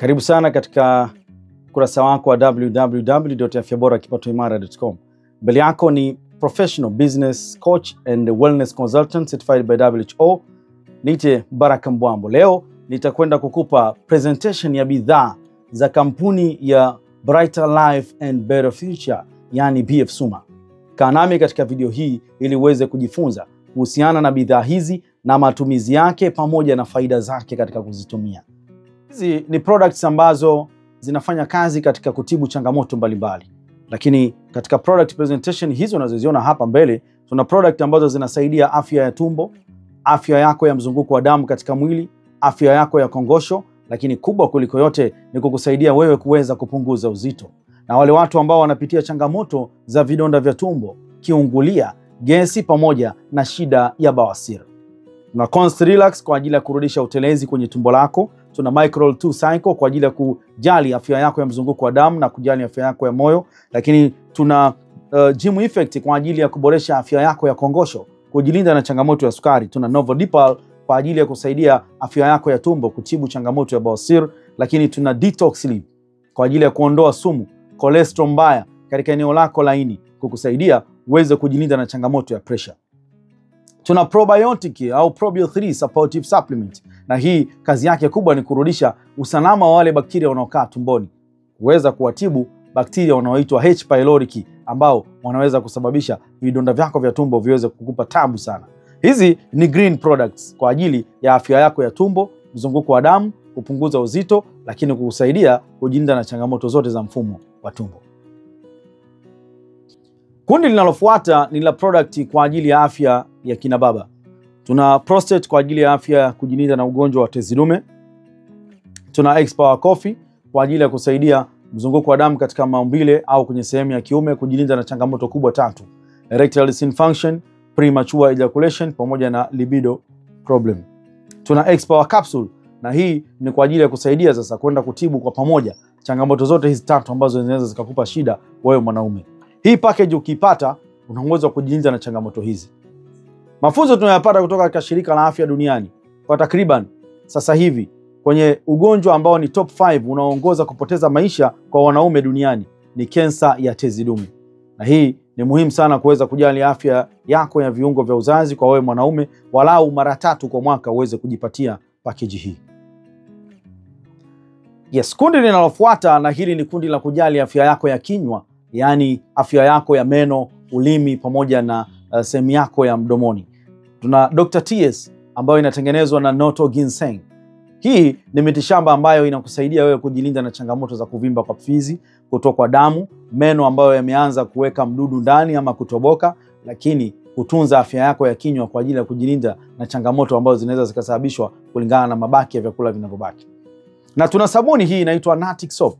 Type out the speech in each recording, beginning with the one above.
Karibu sana katika kurasa wako wa www.afyabora-kipatoimara.com. Mbele yako ni professional business coach and wellness consultant certified by WHO. Niite Baraka Mbwambo. Leo nitakwenda kukupa presentation ya bidhaa za kampuni ya Brighter Life and Better Future, yani BF Suma. Kaa nami katika video hii ili uweze kujifunza kuhusiana na bidhaa hizi na matumizi yake pamoja na faida zake katika kuzitumia. Hizi ni products ambazo zinafanya kazi katika kutibu changamoto mbalimbali. Lakini katika product presentation hizo unazoziona hapa mbele, tuna product ambazo zinasaidia afya ya tumbo, afya yako ya mzunguko wa damu katika mwili, afya yako ya kongosho, lakini kubwa kuliko yote ni kukusaidia wewe kuweza kupunguza uzito. Na wale watu ambao wanapitia changamoto za vidonda vya tumbo, kiungulia, gesi pamoja na shida ya bawasiri. Tuna Const Relax kwa ajili ya kurudisha utelezi kwenye tumbo lako. Tuna Microl 2 Cycle kwa ajili ya kujali afya yako ya mzunguko wa damu na kujali afya yako ya moyo. Lakini tuna Gym Effect kwa ajili ya kuboresha afya yako ya kongosho, kujilinda na changamoto ya sukari. Tuna Novodipal kwa ajili ya kusaidia afya yako ya tumbo, kutibu changamoto ya bawasiri. Lakini tuna Detox Lip kwa ajili ya kuondoa sumu, cholesterol mbaya katika eneo lako la ini, kukusaidia uweze kujilinda na changamoto ya pressure. Tuna Probiotic au Probio 3 Supportive Supplement, na hii kazi yake kubwa ni kurudisha usalama wa wale bakteria wanaokaa tumboni, kuweza kuwatibu bakteria wanaoitwa H. pylori ambao wanaweza kusababisha vidonda vyako vya tumbo viweze kukupa tabu sana. Hizi ni green products kwa ajili ya afya yako ya tumbo, mzunguko wa damu, kupunguza uzito, lakini kukusaidia kujilinda na changamoto zote za mfumo wa tumbo. Kundi linalofuata ni la product kwa ajili ya afya ya kina baba. Tuna Prostate kwa ajili ya afya ya kujilinda na ugonjwa wa tezi dume. Tuna X-Power Coffee kwa ajili ya kusaidia mzunguko wa damu katika maumbile au kwenye sehemu ya kiume, kujilinda na changamoto kubwa tatu: erectile dysfunction, premature ejaculation pamoja na libido problem. Tuna X-Power Capsule, na hii ni kwa ajili ya kusaidia sasa kwenda kutibu kwa pamoja changamoto zote hizi tatu ambazo zinaweza zikakupa shida wewe mwanaume. Hii package ukipata unaweza kujilinda na changamoto hizi. Mafunzo tunayapata kutoka katika shirika la afya duniani kwa takriban sasa hivi kwenye ugonjwa ambao ni top 5 unaoongoza kupoteza maisha kwa wanaume duniani ni kansa ya tezi dume. Na hii ni muhimu sana kuweza kujali afya yako ya viungo vya uzazi kwa wewe mwanaume, walau mara 3 kwa mwaka uweze kujipatia package hii. Yes, kundi linalofuata na hili ni kundi la kujali afya yako ya kinywa, yani afya yako ya meno, ulimi pamoja na sehemu yako ya mdomoni. Tuna Dr. TS ambayo inatengenezwa na Noto Ginseng. Hii ni mitishamba ambayo inakusaidia wewe kujilinda na changamoto za kuvimba kwa fizi, kutokwa damu, meno ambayo yameanza kuweka mdudu ndani ama kutoboka, lakini kutunza afya yako ya kinywa kwa ajili ya kujilinda na changamoto ambazo zinaweza zikasababishwa kulingana na mabaki ya vyakula vinavyobaki. Na tuna sabuni hii inaitwa Natic Soap.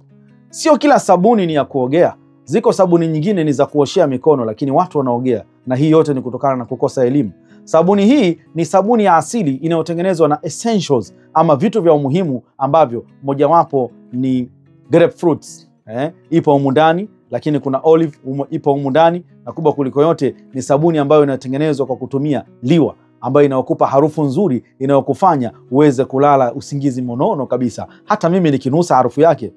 Sio kila sabuni ni ya kuogea. Ziko sabuni nyingine ni za kuoshea mikono, lakini watu wanaogea, na hii yote ni kutokana na kukosa elimu. Sabuni hii ni sabuni ya asili inayotengenezwa na essentials ama vitu vya umuhimu ambavyo mojawapo ni grapefruits, ipo humu ndani, lakini kuna olive ipo humu ndani, na kubwa kuliko yote ni sabuni ambayo inatengenezwa kwa kutumia liwa ambayo inayokupa harufu nzuri inayokufanya uweze kulala usingizi mnono kabisa. Hata mimi nikinusa harufu yake,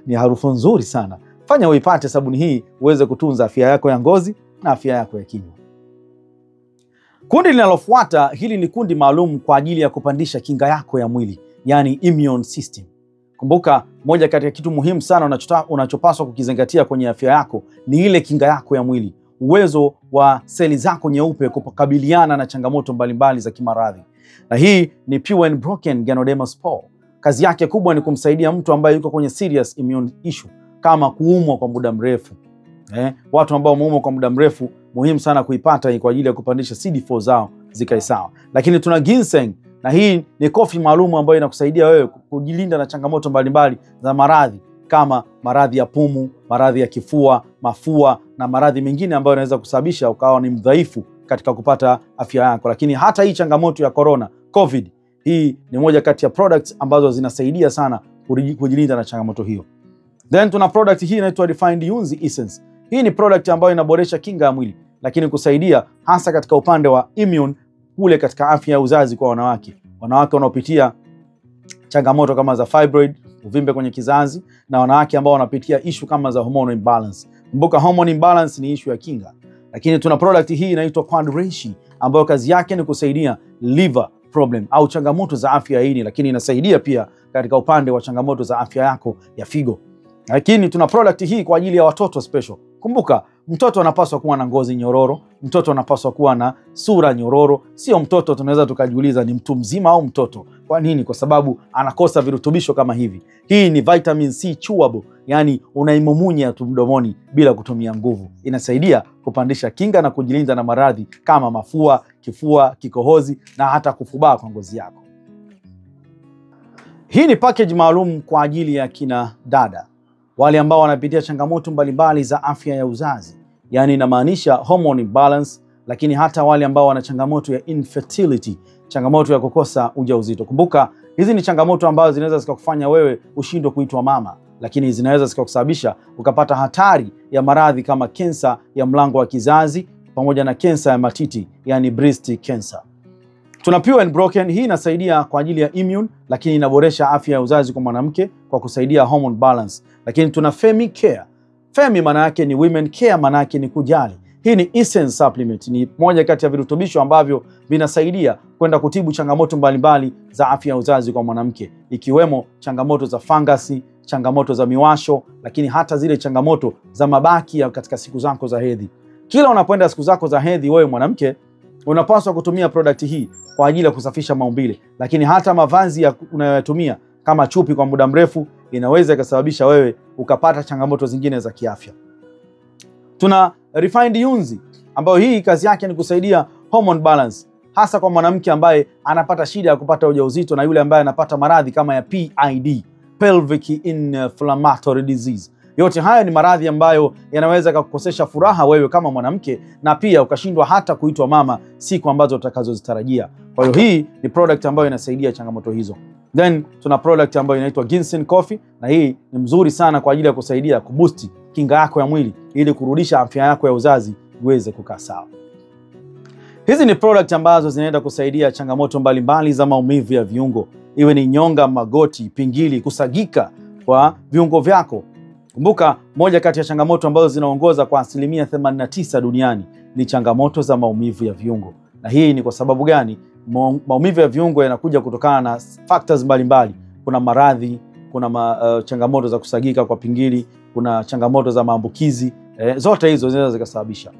ni harufu nzuri sana. Fanya uipate sabuni hii uweze kutunza afya yako ya ngozi na afya yako ya kinywa. Kundi linalofuata hili ni kundi maalum kwa ajili ya kupandisha kinga yako ya mwili, yani immune system. Kumbuka, moja kati ya kitu muhimu sana unachopaswa kukizingatia kwenye afya yako ni ile kinga yako ya mwili, uwezo wa seli zako nyeupe kukabiliana na changamoto mbalimbali za kimaradhi. Na hii ni Pure and Broken Ganoderma Spore. Kazi yake kubwa ni kumsaidia mtu ambaye yuko kwenye serious immune issue kama kuumwa kwa muda mrefu. Watu ambao wameumwa kwa muda mrefu, muhimu sana kuipata kwa ajili ya kupandisha CD4 zao zikae sawa. Lakini tuna ginseng, na hii ni coffee maalum ambayo inakusaidia wewe kujilinda na changamoto mbalimbali za maradhi kama maradhi ya pumu, maradhi ya kifua, mafua na maradhi mengine ambayo yanaweza kusababisha ukawa ni mdhaifu katika kupata afya yako. Lakini hata hii changamoto ya corona, COVID, hii ni moja kati ya products ambazo zinasaidia sana kujilinda na changamoto hiyo. Then tuna product hii inaitwa Refined Yunzi Essence. Hii ni product ambayo inaboresha kinga ya mwili, lakini kusaidia hasa katika upande wa immune kule katika afya ya uzazi kwa wanawake wanaopitia changamoto kama za fibroid, uvimbe kwenye kizazi, na wanawake ambao wanapitia issue kama za hormone imbalance. Kumbuka hormone imbalance ni issue ya kinga. Lakini tuna product hii inaitwa Quad Reishi ambayo kazi yake ni kusaidia liver problem au changamoto za afya ya ini, lakini inasaidia pia katika upande wa changamoto za afya yako ya figo. Lakini tuna product hii kwa ajili ya watoto special. Kumbuka, mtoto anapaswa kuwa na ngozi nyororo, mtoto anapaswa kuwa na sura nyororo. Sio mtoto tunaweza tukajiuliza ni mtu mzima au mtoto. Kwa nini? Kwa sababu anakosa virutubisho kama hivi. Hii ni vitamin C chewable, yani unaimumunya tu mdomoni bila kutumia nguvu. Inasaidia kupandisha kinga na kujilinda na maradhi kama mafua, kifua, kikohozi na hata kufubaa kwa ngozi yako. Hii ni package maalum kwa ajili ya kina dada, wale ambao wanapitia changamoto mbalimbali za afya ya uzazi, yani inamaanisha hormone imbalance, lakini hata wale ambao wana changamoto ya infertility, changamoto ya kukosa ujauzito. Kumbuka, hizi ni changamoto ambazo zinaweza zikakufanya wewe ushindwe kuitwa mama, lakini zinaweza zikakusababisha ukapata hatari ya maradhi kama kansa ya mlango wa kizazi pamoja na kansa ya matiti, yani breast cancer. Tuna Pure and Broken. Hii inasaidia kwa ajili ya immune, lakini inaboresha afya ya uzazi kwa mwanamke kwa kusaidia hormone balance. Lakini tuna Femi Care. Femi maana yake ni women care, maana yake ni kujali. Hii ni essence supplement, ni moja kati ya virutubisho ambavyo vinasaidia kwenda kutibu changamoto mbalimbali za afya ya uzazi kwa mwanamke, ikiwemo changamoto za fangasi, changamoto za miwasho, lakini hata zile changamoto za mabaki ya katika siku zako za hedhi. Kila unapoenda siku zako za hedhi, wewe mwanamke unapaswa kutumia product hii kwa ajili ya kusafisha maumbile, lakini hata mavazi unayotumia kama chupi kwa muda mrefu inaweza ikasababisha wewe ukapata changamoto zingine za kiafya. Tuna Refined Yunzi ambayo hii kazi yake ni kusaidia hormone balance, hasa kwa mwanamke ambaye anapata shida ya kupata ujauzito na yule ambaye anapata maradhi kama ya PID, pelvic inflammatory disease. Yote haya ni maradhi ambayo yanaweza kukukosesha furaha wewe kama mwanamke, na pia ukashindwa hata kuitwa mama siku ambazo utakazozitarajia. Kwa hiyo hii ni product ambayo inasaidia changamoto hizo. Then tuna product ambayo inaitwa Ginseng Coffee, na hii ni mzuri sana kwa ajili ya kusaidia kuboost kinga yako ya mwili ili kurudisha afya yako ya uzazi iweze kukaa sawa. Hizi ni product ambazo zinaenda kusaidia changamoto mbalimbali za maumivu ya viungo, iwe ni nyonga, magoti, pingili, kusagika kwa viungo vyako. Kumbuka, moja kati ya changamoto ambazo zinaongoza kwa 89% duniani ni changamoto za maumivu ya viungo. Na hii ni kwa sababu gani? Maumivu ya viungo yanakuja kutokana na factors mbalimbali. Kuna maradhi, kuna changamoto za kusagika kwa pingili, kuna changamoto za maambukizi, zote hizo zinaweza zikasababisha.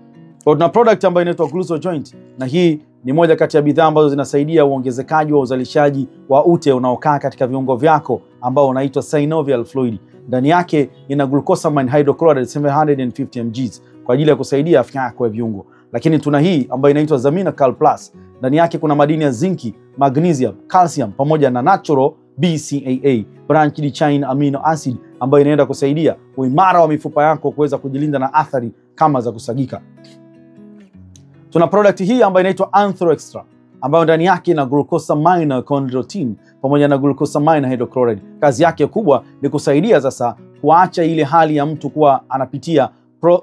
Kwa tuna product ambayo inaitwa Glucojoint, na hii ni moja kati ya bidhaa ambazo zinasaidia uongezekaji wa uzalishaji wa ute unaokaa katika viungo vyako ambao unaitwa synovial fluid. Ndani yake ina glucosamine hydrochloride 750 mg kwa ajili ya kusaidia afya yako ya viungo. Lakini tuna hii ambayo inaitwa Zamina-Cal Plus. Ndani yake kuna madini ya zinki, magnesium, calcium pamoja na natural BCAA, branched chain amino acid, ambayo inaenda kusaidia uimara wa mifupa yako kuweza kujilinda na athari kama za kusagika. Tuna product hii ambayo inaitwa Anthro Extra, ambayo ndani yake ina glucosamine chondroitin pamoja na glucosamine hydrochloride. Kazi yake kubwa ni kusaidia sasa kuacha ile hali ya mtu kuwa anapitia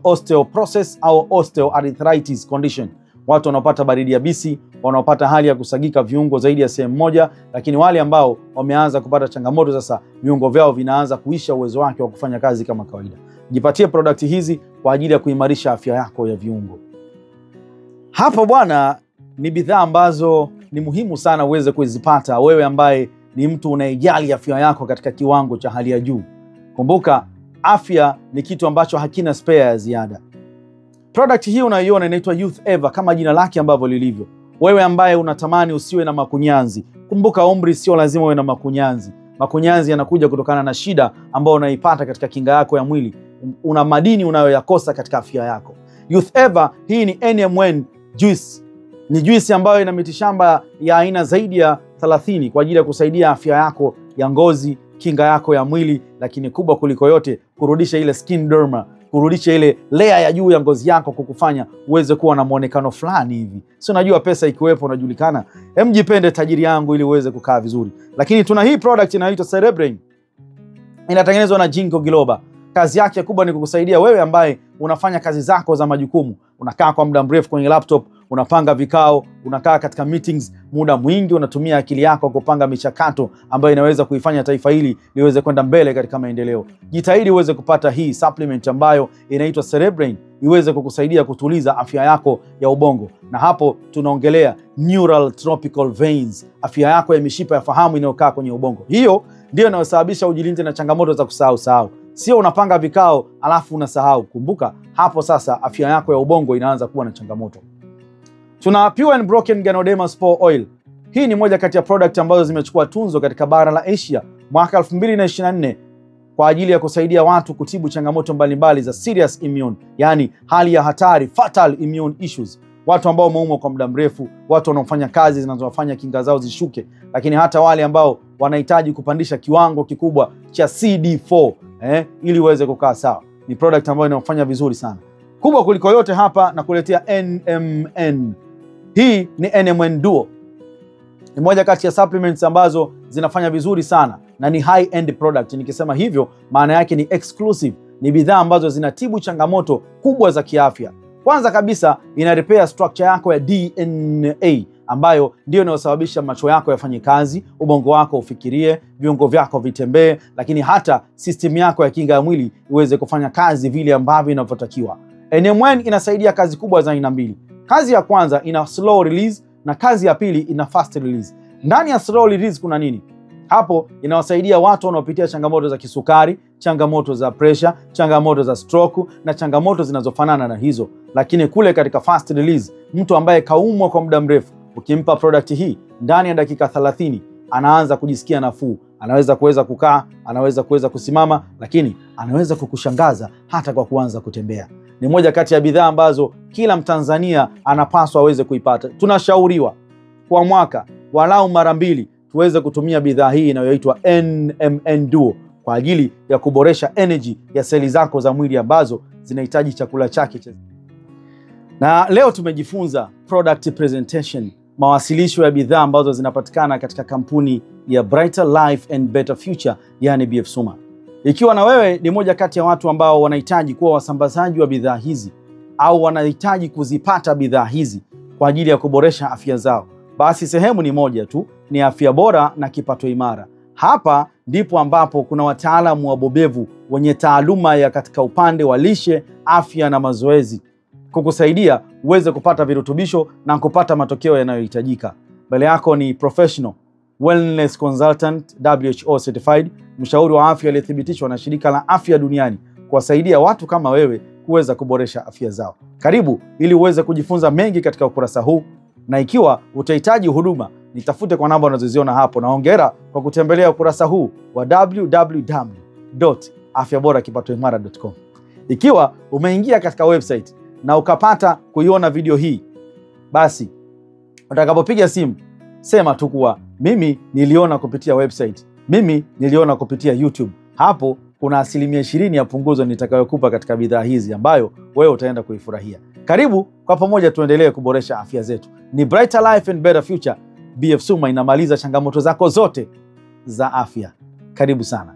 osteoporosis au osteoarthritis condition. Watu wanaopata baridi yabisi, wanaopata hali ya kusagika viungo zaidi ya sehemu moja, lakini wale ambao wameanza kupata changamoto sasa viungo vyao vinaanza kuisha uwezo wake wa kufanya kazi kama kawaida. Jipatie product hizi kwa ajili ya kuimarisha afya yako ya viungo. Hapo bwana, ni bidhaa ambazo ni muhimu sana uweze kuzipata wewe ambaye ni mtu unayejali afya yako katika kiwango cha hali ya juu. Kumbuka, afya ni kitu ambacho hakina spare ya ziada. Product hii unaiona inaitwa Youth Ever kama jina lake ambavyo lilivyo. Wewe ambaye unatamani usiwe na makunyanzi, kumbuka umri sio lazima uwe na makunyanzi. Makunyanzi yanakuja kutokana na shida ambayo unaipata katika kinga yako ya mwili. Una madini unayoyakosa katika afya yako. Youth Ever hii ni NMN juice. Ni juice ambayo ina mitishamba ya aina zaidi ya 30 kwa ajili ya kusaidia afya yako ya ngozi, kinga yako ya mwili, lakini kubwa kuliko yote kurudisha ile skin derma, kurudisha ile layer ya juu ya ngozi yako, kukufanya uweze kuwa na muonekano fulani hivi. Si unajua pesa ikiwepo unajulikana. Jipende tajiri yangu ili uweze kukaa vizuri. Lakini tuna hii product inaitwa Cerebrain. Inatengenezwa na Ginkgo biloba. Kazi yake kubwa ni kukusaidia wewe ambaye unafanya kazi zako za majukumu. Unakaa kwa muda mrefu kwenye laptop, unapanga vikao, unakaa katika meetings muda mwingi, unatumia akili yako kupanga michakato ambayo inaweza kuifanya taifa hili liweze kwenda mbele katika maendeleo. Jitahidi uweze kupata hii supplement ambayo inaitwa Cerebrain, iweze kukusaidia kutuliza afya yako ya ubongo. Na hapo tunaongelea neural tropical veins, afya yako ya mishipa ya fahamu inayokaa kwenye ubongo. Hiyo ndio inayosababisha ujilinde na changamoto za kusahau. Sio unapanga vikao alafu unasahau. Kumbuka hapo sasa afya yako ya ubongo inaanza kuwa na changamoto. Tuna Pure and Broken Ganoderma Spore Oil. Hii ni moja kati ya product ambazo zimechukua tunzo katika bara la Asia mwaka 2024 kwa ajili ya kusaidia watu kutibu changamoto mbalimbali za serious immune, yani hali ya hatari, fatal immune issues. Watu ambao wameumwa kwa muda mrefu, watu wanaofanya kazi zinazowafanya kinga zao zishuke, lakini hata wale ambao wanahitaji kupandisha kiwango kikubwa cha CD4 ili uweze kukaa sawa. Ni product ambayo inafanya vizuri sana. Kubwa kuliko yote hapa na kuletea NMN. Hii ni NMN Duo. Ni moja kati ya supplements ambazo zinafanya vizuri sana na ni high end product. Nikisema hivyo maana yake ni exclusive. Ni bidhaa ambazo zinatibu changamoto kubwa za kiafya. Kwanza kabisa ina repair structure yako ya DNA ambayo ndio inayosababisha macho yako yafanye kazi, ubongo wako ufikirie, viungo vyako vitembee, lakini hata system yako ya kinga ya mwili iweze kufanya kazi vile ambavyo inavyotakiwa. NMN inasaidia kazi kubwa za aina mbili. Kazi ya kwanza ina slow release na kazi ya pili ina fast release. Ndani ya slow release kuna nini? Hapo inawasaidia watu wanaopitia changamoto za kisukari, changamoto za pressure, changamoto za stroke na changamoto zinazofanana na hizo. Lakini kule katika fast release, mtu ambaye kaumwa kwa muda mrefu, ukimpa product hii ndani ya dakika 30 anaanza kujisikia nafuu. Anaweza kukaa, anaweza kusimama, lakini anaweza kukushangaza hata kwa kuanza kutembea. Ni moja kati ya bidhaa ambazo kila Mtanzania anapaswa aweze kuipata. Tunashauriwa kwa mwaka walau mara 2 tuweze kutumia bidhaa hii inayoitwa NMN Duo kwa ajili ya kuboresha energy ya seli zako za mwili ambazo zinahitaji chakula chake. Na leo tumejifunza product presentation, mawasilisho ya bidhaa ambazo zinapatikana katika kampuni ya Brighter Life and Better Future, yani BF Suma. Ikiwa na wewe ni moja kati ya watu ambao wanahitaji kuwa wasambazaji wa bidhaa hizi au wanahitaji kuzipata bidhaa hizi kwa ajili ya kuboresha afya zao, basi sehemu ni moja tu, ni afya bora na kipato imara. Hapa ndipo ambapo kuna wataalamu wabobevu wenye taaluma ya katika upande wa lishe, afya na mazoezi kukusaidia uweze kupata virutubisho na kupata matokeo yanayohitajika. Mbele yako ni professional wellness consultant, WHO certified, mshauri wa afya aliyethibitishwa na Shirika la Afya Duniani kuwasaidia watu kama wewe kuweza kuboresha afya zao. Karibu ili uweze kujifunza mengi katika ukurasa huu, na ikiwa utahitaji huduma nitafute kwa namba unazoziona hapo, na hongera kwa kutembelea ukurasa huu wa www.afyaborakipatoimara.com. Ikiwa umeingia katika website na ukapata kuiona video hii, basi utakapopiga simu sema tu kuwa mimi niliona kupitia website, mimi niliona kupitia YouTube. Hapo kuna 20% ya punguzo nitakayokupa katika bidhaa hizi ambayo wewe utaenda kuifurahia. Karibu kwa pamoja tuendelee kuboresha afya zetu. Ni Brighter Life and Better Future. BF Suma inamaliza changamoto zako zote za afya. Karibu sana.